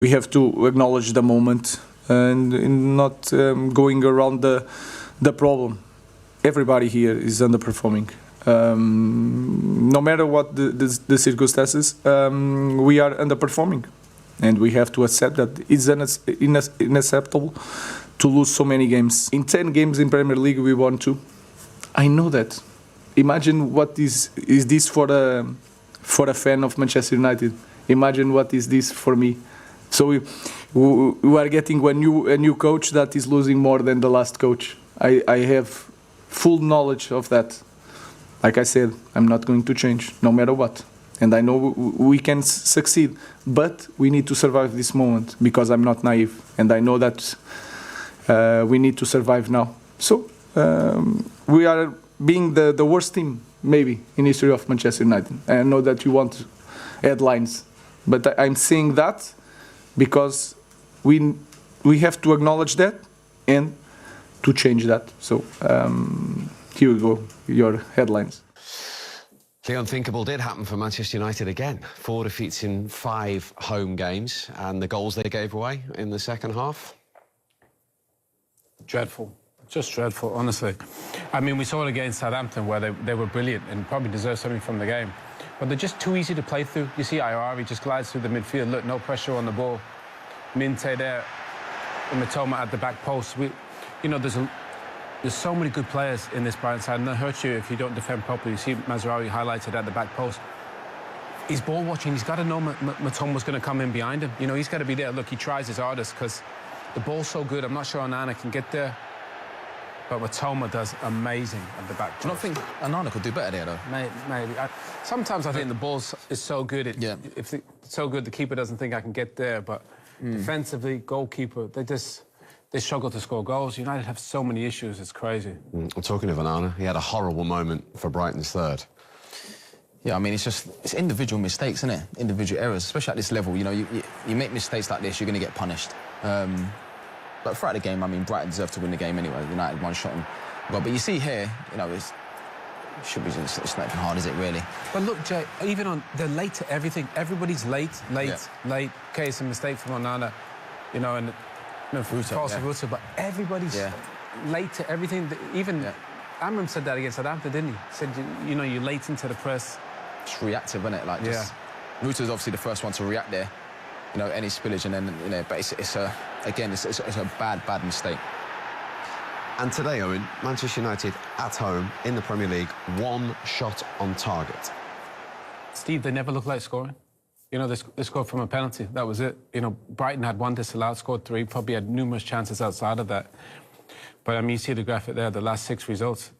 We have to acknowledge the moment and not going around the problem. Everybody here is underperforming. No matter what the circumstances, we are underperforming. And we have to accept that it's unacceptable to lose so many games. In 10 games in Premier League, we won 2. I know that. Imagine what is this for a fan of Manchester United. Imagine what is this for me. So we are getting a new coach that is losing more than the last coach. I have full knowledge of that. Like I said, I'm not going to change, no matter what. And I know we can succeed, but we need to survive this moment because I'm not naive. And I know that we need to survive now. So we are being the worst team, maybe, in history of Manchester United. I know that you want headlines, but I'm saying that because we have to acknowledge that and to change that. So here you go, your headlines. The unthinkable did happen for Manchester United again. 4 defeats in 5 home games, and the goals they gave away in the second half. Dreadful. Just dreadful, honestly. I mean, we saw it against Southampton where they were brilliant and probably deserved something from the game. But they're just too easy to play through. You see Iori just glides through the midfield. Look, no pressure on the ball. Minte there, and Mitoma at the back post. You know, there's so many good players in this Brighton side, and it hurts you if you don't defend properly. You see Mazraoui highlighted at the back post. He's ball watching. He's got to know Mitoma's going to come in behind him. You know, he's got to be there. Look, he tries his hardest because the ball's so good. I'm not sure Onana can get there. But Mitoma does amazing at the back. Do you not think Onana could do better there, though? Maybe. Sometimes I think the ball is so good. If it's so good, the keeper doesn't think I can get there. But defensively, goalkeeper, they struggle to score goals. United have so many issues, it's crazy. I'm talking of Onana. He had a horrible moment for Brighton's third. Yeah, I mean, it's individual mistakes, isn't it? Individual errors, especially at this level. You know, you make mistakes like this, you're going to get punished. But throughout the game, I mean, Brighton deserved to win the game anyway. United one shot. But you see here, you know, it's not even hard, is it, really? But look, Jay, even they're late to everything. Everybody's late. Okay, it's a mistake from Onana, you know, and false Ruta, but everybody's late to everything. Even Amorim said that against Southampton, didn't he? He said, you know, you're late into the press. It's reactive, isn't it? Like, Ruta's obviously the first one to react there. You know, any spillage, and then, you know, but it's a bad mistake. And today, Owen, Manchester United at home in the Premier League, 1 shot on target. Steve, they never look like scoring. You know, they scored from a penalty. That was it. You know, Brighton had 1 disallowed, scored 3, probably had numerous chances outside of that. But, I mean, you see the graphic there, the last 6 results.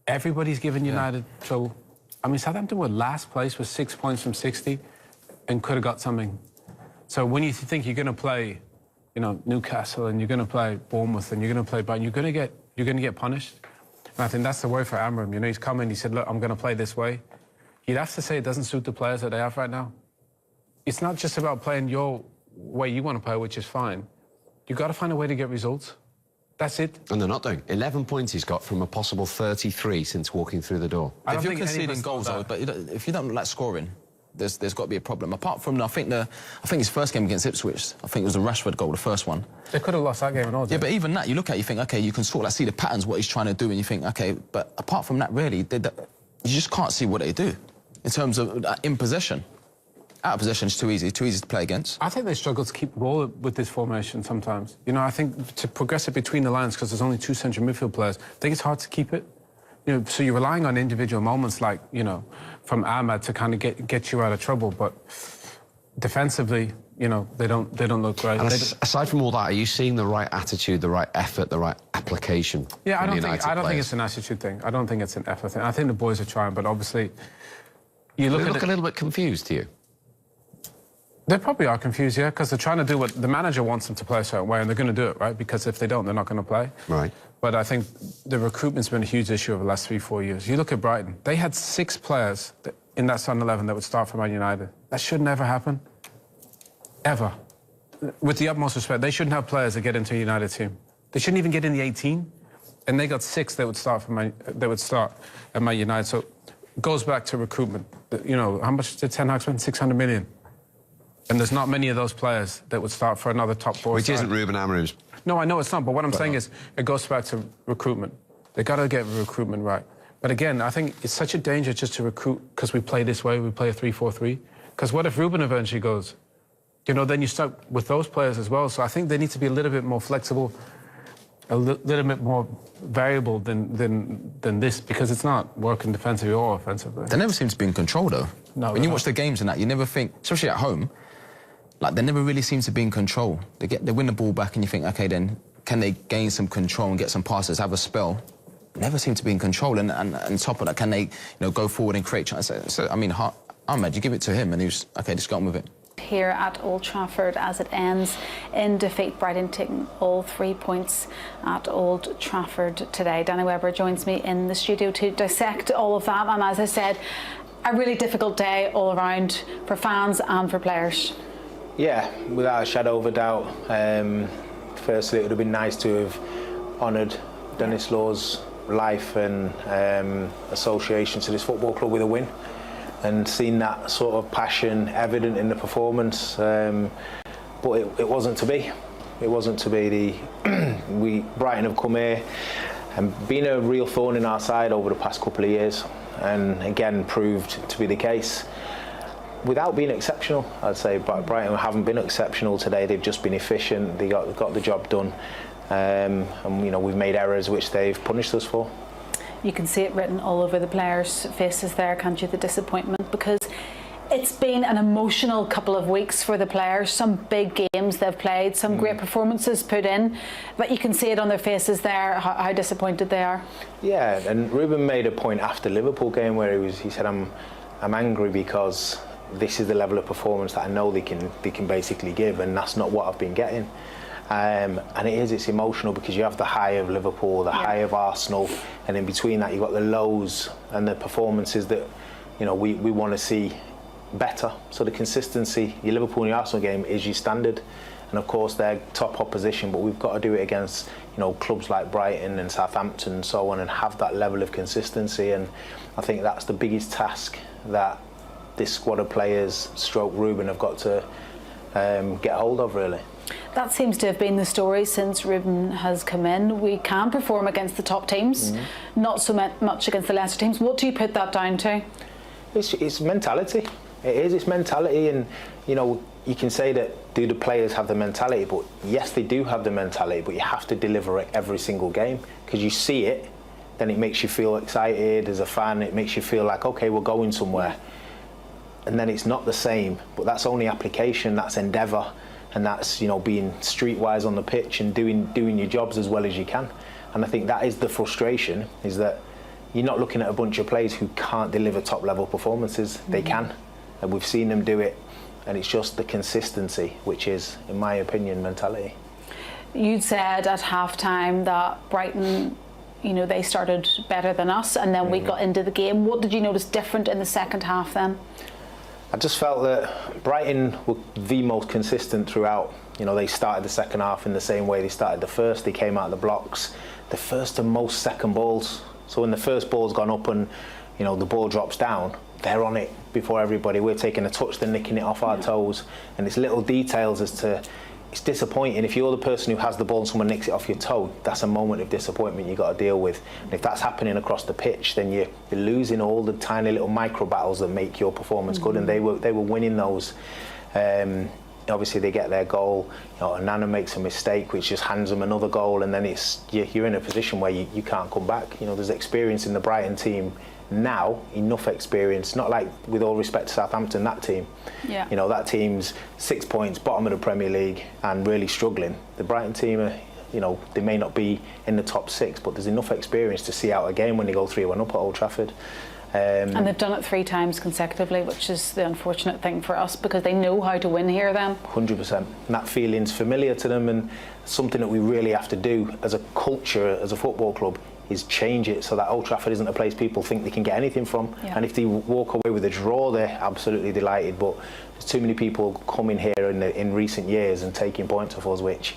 Everybody's given United trouble. I mean, Southampton were last place with 6 points from 60 and could have got something. So when you think you're going to play, you know, Newcastle and you're going to play Bournemouth and you're going to play Brighton, you're going to get punished. And I think that's the way for Amorim. You know, he's come in, he said, look, I'm going to play this way. You'd have to say it doesn't suit the players that they have right now. It's not just about playing your way you want to play, which is fine. You've got to find a way to get results. That's it. And they're not doing. 11 points he's got from a possible 33 since walking through the door. If you're conceding goals, though, but if you don't like scoring, there's got to be a problem. Apart from, I think his first game against Ipswich, I think it was the Rashford goal, the first one. They could have lost that game and all. Yeah, but even that, you look at it, you think, OK, you can sort of see the patterns, what he's trying to do, and you think, OK, but apart from that, really, you just can't see what they do in terms of in possession. Out of possession is too easy to play against. I think they struggle to keep the ball with this formation sometimes. You know, I think to progress it between the lines, because there's only 2 central midfield players, I think it's hard to keep it. You know, so you're relying on individual moments like, you know, from Ahmad to kind of get you out of trouble. But defensively, you know, they don't look great. And aside from all that, are you seeing the right attitude, the right effort, the right application? Yeah, I don't think it's an attitude thing. I don't think it's an effort thing. I think the boys are trying, but obviously, you look they at look a little bit confused to you. They probably are confused, yeah, because they're trying to do what the manager wants them to play a certain way, and they're going to do it, right? Because if they don't, they're not going to play. Right. But I think the recruitment's been a huge issue over the last 3-4 years. You look at Brighton, they had 6 players in that starting 11 that would start for Man United. That should never happen. Ever. With the utmost respect, they shouldn't have players that get into a United team. They shouldn't even get in the 18. And they got 6 that would start at Man United. So it goes back to recruitment. You know, how much did Ten Hag spend? 600 million. And there's not many of those players that would start for another top four Which side. isn't Ruben Amorim's. No, I know it's not, but what I'm saying is it goes back to recruitment. They got to get recruitment right. But again, I think it's such a danger just to recruit because we play this way, we play a 3-4-3. Because what if Ruben eventually goes? You know, then you're stuck with those players as well. So I think they need to be a little bit more flexible, a little bit more variable than this, because it's not working defensively or offensively. They never seem to be in control, though. No, when you watch the games and that, you never think, especially at home, like they never really seem to be in control. They win the ball back and you think, okay, then can they gain some control and get some passes, have a spell? Never seem to be in control. And top of that, can they, go forward and create chances? So, I mean, Ahmed, you give it to him and he was, okay, just get on with it. Here at Old Trafford as it ends in defeat. Brighton taking all 3 points at Old Trafford today. Danny Webber joins me in the studio to dissect all of that, and as I said, a really difficult day all around for fans and for players. Yeah, without a shadow of a doubt. Firstly, it would have been nice to have honoured Dennis Law's life and association to this football club with a win, and seen that sort of passion evident in the performance, but it wasn't to be. It wasn't to be. Brighton have come here and been a real thorn in our side over the past couple of years, and again proved to be the case. Without being exceptional, I'd say Brighton haven't been exceptional today. They've just been efficient. They got the job done, and we've made errors which they've punished us for. You can see it written all over the players' faces there, can't you? The disappointment, because it's been an emotional couple of weeks for the players. Some big games they've played, some great performances put in, but you can see it on their faces there how disappointed they are. Yeah, and Ruben made a point after Liverpool game where he said, I'm angry because this is the level of performance that I know they can basically give, and that's not what I've been getting. And it's emotional because you have the high of Liverpool, the high of Arsenal, and in between that you've got the lows and the performances that we want to see better. So the consistency, your Liverpool and your Arsenal game is your standard, and of course they're top opposition, but we've got to do it against clubs like Brighton and Southampton and so on, and have that level of consistency. And I think that's the biggest task that this squad of players stroke Ruben have got to get hold of, really. That seems to have been the story since Ruben has come in. We can perform against the top teams, not so much against the lesser teams. What do you put that down to? It's mentality. It is. It's mentality, and you can say that, do the players have the mentality? But yes, they do have the mentality. But you have to deliver it every single game, because you see it, then it makes you feel excited as a fan. It makes you feel like, okay, we're going somewhere, and then it's not the same. But that's only application. That's endeavour. And that's being streetwise on the pitch and doing your jobs as well as you can. And I think that is the frustration, is that you're not looking at a bunch of players who can't deliver top level performances. They can, and we've seen them do it, and it's just the consistency, which is, in my opinion, mentality. You'd said at half-time that Brighton, they started better than us, and then we got into the game. What did you notice different in the second half then? I just felt that Brighton were the most consistent throughout. They started the second half in the same way they started the first. They came out of the blocks. The first and most second balls. So when the first ball's gone up and the ball drops down, they're on it before everybody. We're taking a touch, they're nicking it off our toes. And it's little details as to, it's disappointing. If you're the person who has the ball and someone nicks it off your toe, that's a moment of disappointment you've got to deal with. And if that's happening across the pitch, then you're losing all the tiny little micro battles that make your performance good. And they were winning those. Obviously they get their goal, Nana makes a mistake which just hands them another goal, and then you're in a position where you can't come back. There's experience in the Brighton team now, enough experience, not like, with all respect to Southampton, that team. Yeah. That team's 6 points, bottom of the Premier League, and really struggling. The Brighton team are, they may not be in the top 6, but there's enough experience to see out a game when they go 3-1 up at Old Trafford. And they've done it 3 times consecutively, which is the unfortunate thing for us, because they know how to win here then. 100%. And that feeling's familiar to them, and something that we really have to do as a culture, as a football club, is change it so that Old Trafford isn't a place people think they can get anything from. Yeah. And if they walk away with a draw, they're absolutely delighted. But there's too many people coming here in recent years and taking points off us, which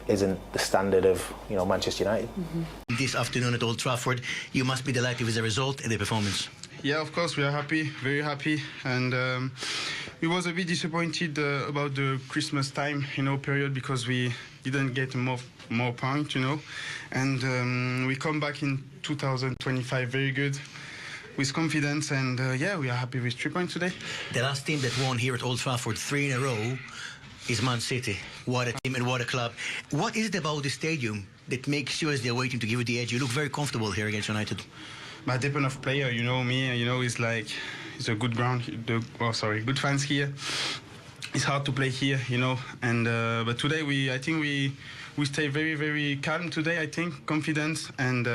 isn't the standard of Manchester United. This afternoon at Old Trafford, you must be delighted with the result and the performance. Yeah, of course, we are happy, very happy, and we was a bit disappointed about the Christmas time, period, because we didn't get more points, and we come back in 2025 very good, with confidence, and we are happy with 3 points today. The last team that won here at Old Trafford 3 in a row is Man City. What a team and what a club. What is it about the stadium that makes you, as they're waiting to give you the edge, you look very comfortable here against United? But depend of player, me, it's like, it's a good ground, good fans here. It's hard to play here, and but today I think we stay very, very calm today, I think, confident, and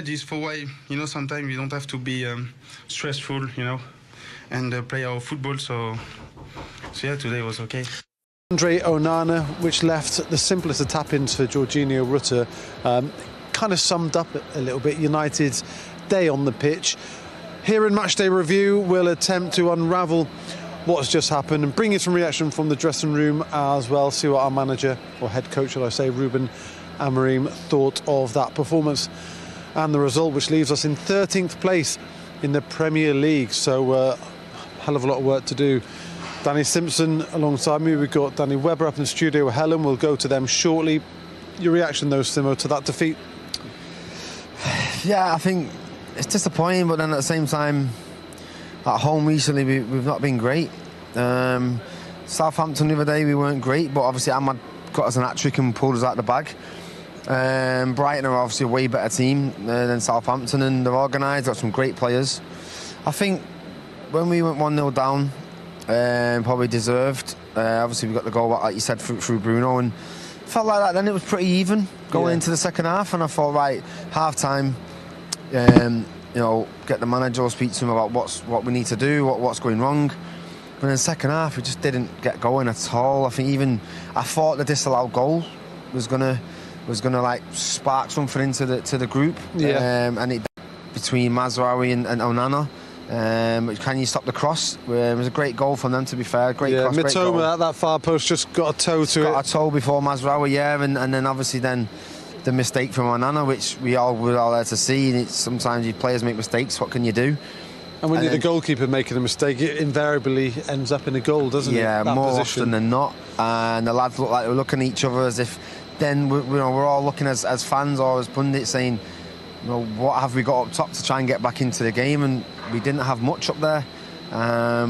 just for why, sometimes we don't have to be stressful, and play our football, so today was okay. Andre Onana, which left the simplest of tap-ins for Jorginho Rutter, kind of summed up a little bit United's day on the pitch. Here in Matchday Review, we'll attempt to unravel what's just happened and bring you some reaction from the dressing room as well, see what our manager, or head coach, shall I say, Ruben Amorim, thought of that performance and the result, which leaves us in 13th place in the Premier League. So hell of a lot of work to do. Danny Simpson alongside me. We've got Danny Webber up in the studio with Helen. We'll go to them shortly. Your reaction, though, Simo, to that defeat? Yeah, I think it's disappointing, but then at the same time, at home recently we've not been great. Southampton the other day we weren't great, but obviously Ahmad got us an hat-trick and pulled us out the bag. Brighton are obviously a way better team than Southampton, and they're organised, got some great players. I think when we went 1-0 down, probably deserved. Obviously we got the goal, like you said, through Bruno, and felt like that then it was pretty even going into the second half, and I thought, right, half-time, get the manager, speak to him about what we need to do, what's going wrong. But in the second half, we just didn't get going at all. I thought the disallowed goal was gonna like spark something into the group. And it between Mazraoui and Onana. Can you stop the cross? It was a great goal from them, to be fair. Great cross, great goal. Mitoma at that far post just got a toe to it. Got a toe before Mazraoui, and then obviously then the mistake from Onana, which we all were all there to see. And sometimes you players make mistakes. What can you do? And when you're the goalkeeper making a mistake, it invariably ends up in a goal, doesn't it? Yeah, more often than not. And the lads look like they were looking at each other as if then we're all looking as fans or as pundits saying, what have we got up top to try and get back into the game? And we didn't have much up there,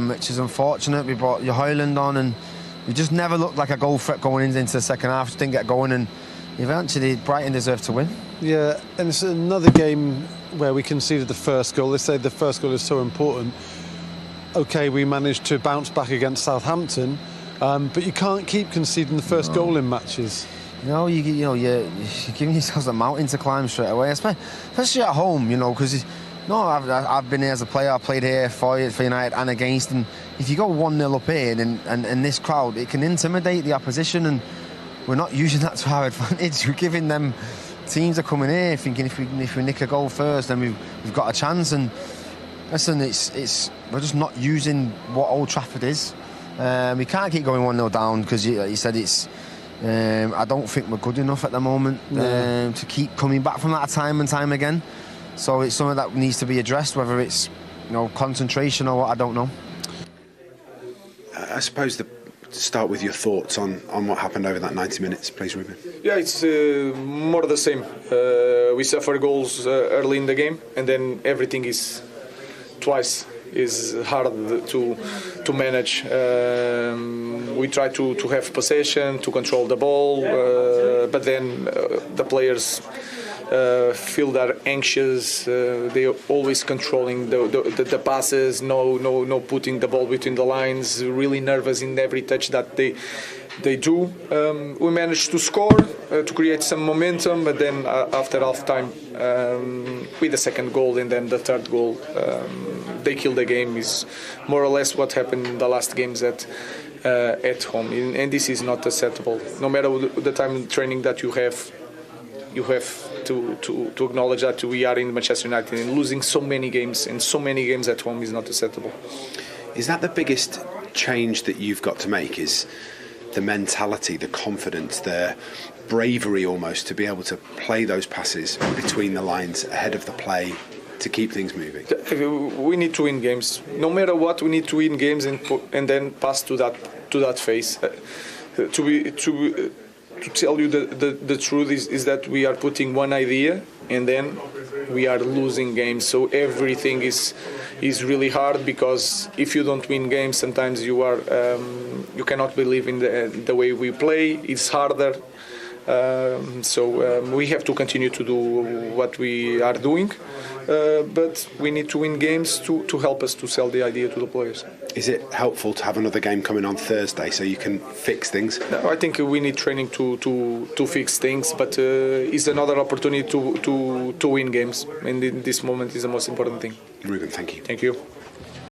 which is unfortunate. We brought Højlund on, and we just never looked like a goal threat going into the second half. Just didn't get going, and eventually Brighton deserved to win. Yeah, and it's another game where we conceded the first goal. They say the first goal is so important. OK, we managed to bounce back against Southampton, but you can't keep conceding the first goal in matches. You're giving yourselves a mountain to climb straight away, especially at home, because I've been here as a player. I played here for United and against, and if you go 1-0 up here and this crowd, it can intimidate the opposition, and we're not using that to our advantage. We're giving them, teams are coming here thinking if we nick a goal first, then we've got a chance. And listen, we're just not using what Old Trafford is. We can't keep going 1-0 down because you said it's. I don't think we're good enough at the moment to keep coming back from that time and time again. So it's something that needs to be addressed, whether it's concentration or what, I don't know. I suppose to start with your thoughts on what happened over that 90 minutes, please, Ruben. Yeah, it's more the same. We suffer goals early in the game, and then everything is twice is hard to manage. We try to have possession, to control the ball, but then the players feel they're anxious. They're always controlling the passes, no putting the ball between the lines, really nervous in every touch that they do. We managed to score, to create some momentum, but then after half time, with the second goal and then the third goal, they killed the game. Is more or less what happened in the last games at home, and this is not acceptable. No matter the time training that you have to acknowledge that we are in Manchester United, and losing so many games at home is not acceptable. Is that the biggest change that you've got to make? Is the mentality, the confidence, the bravery almost to be able to play those passes between the lines ahead of the play, to keep things moving? We need to win games. No matter what, we need to win games and then pass to that phase. To tell you the truth is that we are putting one idea and then we are losing games. So everything is really hard, because if you don't win games, sometimes you cannot believe in the way we play. It's harder. So we have to continue to do what we are doing, but we need to win games to help us to sell the idea to the players. Is it helpful to have another game coming on Thursday so you can fix things? No, I think we need training to fix things, but it's another opportunity to win games, and in this moment is the most important thing. Ruben, thank you. Thank you.